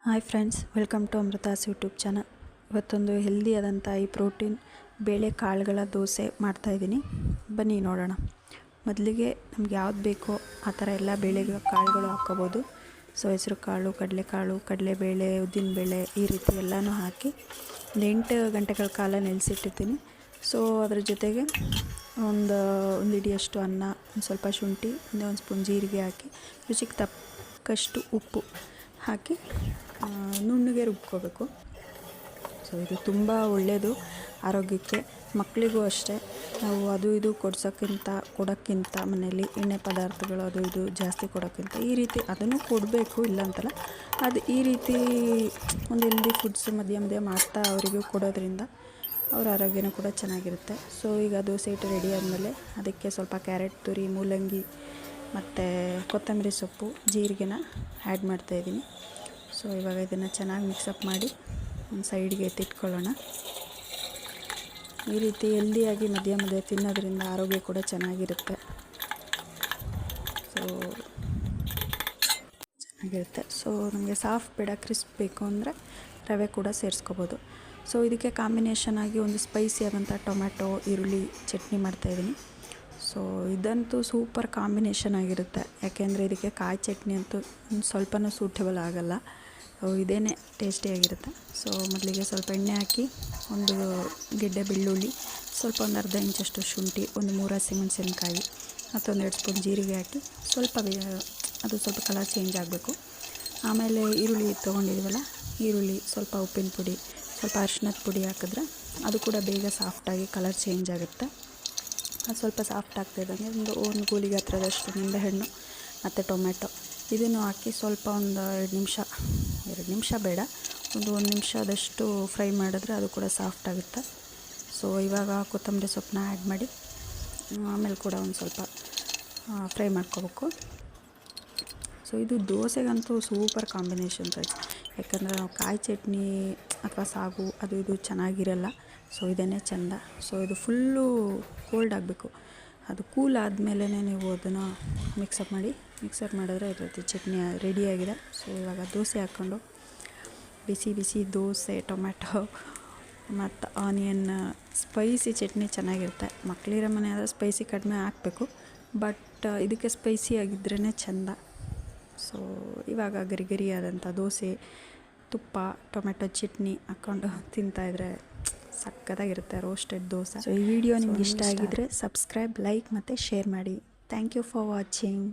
Hi friends, welcome to Amrita's YouTube channel. ಇವತ್ತೊಂದು healthy ಆದಂಥ ಈ ಪ್ರೋಟೀನ್ ಬೇಳೆ ಕಾಳುಗಳ ದೋಸೆ ಮಾಡ್ತಾಯಿದ್ದೀನಿ. ಬನ್ನಿ ನೋಡೋಣ. ಮೊದಲಿಗೆ ನಮ್ಗೆ ಯಾವ್ದು ಬೇಕೋ ಆ ಥರ ಎಲ್ಲ ಕಾಳುಗಳು ಹಾಕ್ಕೋಬೋದು. ಸೊ ಹೆಸರು ಕಾಳು, ಕಡಲೆಕಾಳು, ಕಡಲೆಬೇಳೆ, ಉದ್ದಿನಬೇಳೆ ಈ ರೀತಿ ಎಲ್ಲನೂ ಹಾಕಿ ಒಂದು 8 ಗಂಟೆಗಳ ಕಾಲ ನೆನೆಸಿಟ್ಟಿರ್ತೀನಿ. ಸೊ ಅದ್ರ ಜೊತೆಗೆ ಒಂದು ಹಿಡಿಯಷ್ಟು ಅನ್ನ, ಒಂದು ಸ್ವಲ್ಪ ಶುಂಠಿ, ಒಂದು ಸ್ಪೂನ್ ಜೀರಿಗೆ ಹಾಕಿ ರುಚಿಗೆ ತಕ್ಕಷ್ಟು ಉಪ್ಪು ಹಾಕಿ ನುಣ್ಣಗೆ ರುಬ್ಕೋಬೇಕು. ಸೊ ಇದು ತುಂಬ ಒಳ್ಳೆಯದು ಆರೋಗ್ಯಕ್ಕೆ. ಮಕ್ಕಳಿಗೂ ಅಷ್ಟೇ. ನಾವು ಅದು ಇದು ಕೊಡೋಕ್ಕಿಂತ ಮನೆಯಲ್ಲಿ ಎಣ್ಣೆ ಪದಾರ್ಥಗಳು ಅದು ಇದು ಜಾಸ್ತಿ ಕೊಡೋಕ್ಕಿಂತ ಈ ರೀತಿ ಅದನ್ನು ಕೊಡಬೇಕು, ಇಲ್ಲ ಅಂತಲ್ಲ. ಅದು ಈ ರೀತಿ ಒಂದು ಹೆಲ್ದಿ ಫುಡ್ಸ್ ಮಧ್ಯ ಮಾಡ್ತಾ ಅವರಿಗೂ ಕೊಡೋದ್ರಿಂದ ಅವ್ರ ಆರೋಗ್ಯನೂ ಕೂಡ ಚೆನ್ನಾಗಿರುತ್ತೆ. ಸೊ ಈಗ ದೋಸೆ ಹಿಟ್ಟು ರೆಡಿ ಆದಮೇಲೆ ಅದಕ್ಕೆ ಸ್ವಲ್ಪ ಕ್ಯಾರೆಟ್ ತುರಿ, ಮೂಲಂಗಿ ಮತ್ತು ಕೊತ್ತಂಬರಿ ಸೊಪ್ಪು, ಜೀರಿಗೆನ ಆ್ಯಡ್ ಮಾಡ್ತಾಯಿದ್ದೀನಿ. ಸೊ ಇವಾಗ ಇದನ್ನು ಚೆನ್ನಾಗಿ ಮಿಕ್ಸಪ್ ಮಾಡಿ ಒಂದು ಸೈಡ್ಗೆ ಎತ್ತಿಟ್ಕೊಳ್ಳೋಣ. ಈ ರೀತಿ ಹೆಲ್ದಿಯಾಗಿ ಮಧ್ಯ ತಿನ್ನೋದ್ರಿಂದ ಆರೋಗ್ಯ ಕೂಡ ಚೆನ್ನಾಗಿರುತ್ತೆ. ಸೊ ನಮಗೆ ಸಾಫ್ಟ್ ಬೇಡ, ಕ್ರಿಸ್ಪ್ ಬೇಕು ಅಂದರೆ ರವೆ ಕೂಡ ಸೇರಿಸ್ಕೋಬೋದು. ಸೊ ಇದಕ್ಕೆ ಕಾಂಬಿನೇಷನ್ ಆಗಿ ಒಂದು ಸ್ಪೈಸಿ ಆದಂಥ ಟೊಮ್ಯಾಟೊ, ಈರುಳ್ಳಿ ಚಟ್ನಿ ಮಾಡ್ತಾಯಿದ್ದೀನಿ. ಸೊ ಇದಂತೂ ಸೂಪರ್ ಕಾಂಬಿನೇಷನ್ ಆಗಿರುತ್ತೆ. ಯಾಕೆಂದರೆ ಇದಕ್ಕೆ ಕಾಯಿ ಚಟ್ನಿ ಅಂತೂ ಸ್ವಲ್ಪನೂ ಸೂಟೇಬಲ್ ಆಗೋಲ್ಲ. ಇದೇನೇ ಟೇಸ್ಟಿಯಾಗಿರುತ್ತೆ. ಸೊ ಮೊದಲಿಗೆ ಸ್ವಲ್ಪ ಎಣ್ಣೆ ಹಾಕಿ ಒಂದು ಗೆಡ್ಡೆ ಬೆಳ್ಳುಳ್ಳಿ, ಸ್ವಲ್ಪ ಒಂದು ಅರ್ಧ ಇಂಚಷ್ಟು ಶುಂಠಿ, ಒಂದು 3 ಹಸಿಮೆಣಸಿನ್ಕಾಯಿ ಮತ್ತೊಂದು 2 ಸ್ಪೂನ್ ಜೀರಿಗೆ ಹಾಕಿ ಅದು ಸ್ವಲ್ಪ ಕಲರ್ ಚೇಂಜ್ ಆಗಬೇಕು. ಆಮೇಲೆ ಈರುಳ್ಳಿ ತೊಗೊಂಡಿದ್ದೀವಲ್ಲ, ಈರುಳ್ಳಿ, ಸ್ವಲ್ಪ ಉಪ್ಪಿನ ಪುಡಿ, ಸ್ವಲ್ಪ ಅರಿಶಿಣದ ಪುಡಿ ಹಾಕಿದ್ರೆ ಅದು ಕೂಡ ಬೇಗ ಸಾಫ್ಟಾಗಿ ಕಲರ್ ಚೇಂಜ್ ಆಗುತ್ತೆ. ಅದು ಸ್ವಲ್ಪ ಸಾಫ್ಟ್ ಆಗ್ತಾಯಿದ್ದಂಗೆ ಒಂದು ಗೋಲಿಗೆ ಹತ್ರದಷ್ಟು ನಿಂಬೆಹಣ್ಣು ಮತ್ತು ಟೊಮೆಟೊ ಇದನ್ನು ಹಾಕಿ ಸ್ವಲ್ಪ ಒಂದು 2 ನಿಮಿಷ ಬೇಡ, ಒಂದು 1 ನಿಮಿಷದಷ್ಟು ಫ್ರೈ ಮಾಡಿದ್ರೆ ಅದು ಕೂಡ ಸಾಫ್ಟ್ ಆಗುತ್ತೆ. ಸೊ ಇವಾಗ ಕೊತ್ತಂಬರಿ ಸೊಪ್ಪನ್ನ ಆ್ಯಡ್ ಮಾಡಿ ಆಮೇಲೆ ಕೂಡ ಒಂದು ಸ್ವಲ್ಪ ಫ್ರೈ ಮಾಡ್ಕೋಬೇಕು. ಸೊ ಇದು ದೋಸೆಗಂತೂ ಸೂಪರ್ ಕಾಂಬಿನೇಷನ್ ಫ್ರೆಂಡ್ಸ್. ಯಾಕಂದರೆ ನಾವು ಕಾಯಿ ಚಟ್ನಿ ಅಥವಾ ಸಾಗು ಅದು ಇದು ಚೆನ್ನಾಗಿರಲ್ಲ. ಸೊ ಇದೇನೇ ಚೆಂದ. ಸೊ ಇದು ಫುಲ್ಲು ಕೋಲ್ಡ್ ಆಗಬೇಕು. ಅದು ಕೂಲ್ ಆದಮೇಲೆ ನೀವು ಅದನ್ನು ಮಿಕ್ಸಪ್ ಮಾಡಿದ್ರೆ ಇರುತ್ತೆ ಚಟ್ನಿ ರೆಡಿಯಾಗಿದೆ. ಸೊ ಇವಾಗ ದೋಸೆ ಹಾಕ್ಕೊಂಡು ಬಿಸಿ ದೋಸೆ, ಟೊಮ್ಯಾಟೊ ಮತ್ತು ಆನಿಯನ್ ಸ್ಪೈಸಿ ಚಟ್ನಿ ಚೆನ್ನಾಗಿರುತ್ತೆ. ಮಕ್ಕಳಿರೋ ಮನೆ ಆದರೆ ಸ್ಪೈಸಿ ಕಡಿಮೆ ಹಾಕಬೇಕು, ಬಟ್ ಇದಕ್ಕೆ ಸ್ಪೈಸಿ ಆಗಿದ್ರೇ ಚೆಂದ. ಸೊ ಇವಾಗ ಗರಿಯಾದಂಥ ದೋಸೆ, ತುಪ್ಪ, ಟೊಮೆಟೊ ಚಟ್ನಿ ಹಾಕ್ಕೊಂಡು ತಿಂತಾಯಿದ್ರೆ ಸಕ್ಕತ್ತಾಗಿರುತ್ತೆ ರೋಸ್ಟೆಡ್ ದೋಸೆ. ಸೊ ಈ ವಿಡಿಯೋ ನಿಮ್ಗೆ ಇಷ್ಟ ಆಗಿದ್ದರೆ ಸಬ್ಸ್ಕ್ರೈಬ್, ಲೈಕ್ ಮತ್ತು ಶೇರ್ ಮಾಡಿ. Thank you for watching.